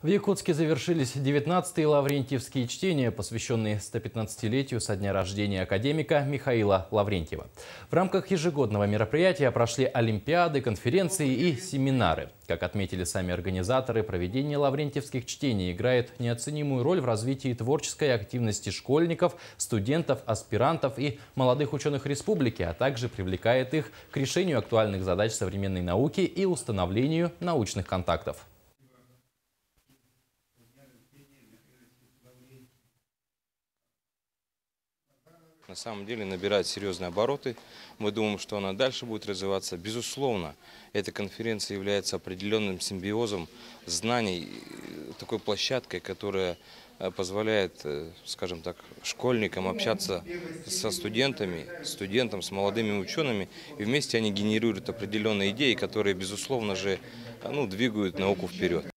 В Якутске завершились 19-е Лаврентьевские чтения, посвященные 115-летию со дня рождения академика Михаила Лаврентьева. В рамках ежегодного мероприятия прошли олимпиады, конференции и семинары. Как отметили сами организаторы, проведение лаврентьевских чтений играет неоценимую роль в развитии творческой активности школьников, студентов, аспирантов и молодых ученых республики, а также привлекает их к решению актуальных задач современной науки и установлению научных контактов. На самом деле набирает серьезные обороты. Мы думаем, что она дальше будет развиваться. Безусловно, эта конференция является определенным симбиозом знаний, такой площадкой, которая позволяет, скажем так, школьникам общаться со студентами, с молодыми учеными. И вместе они генерируют определенные идеи, которые, безусловно же, двигают науку вперед.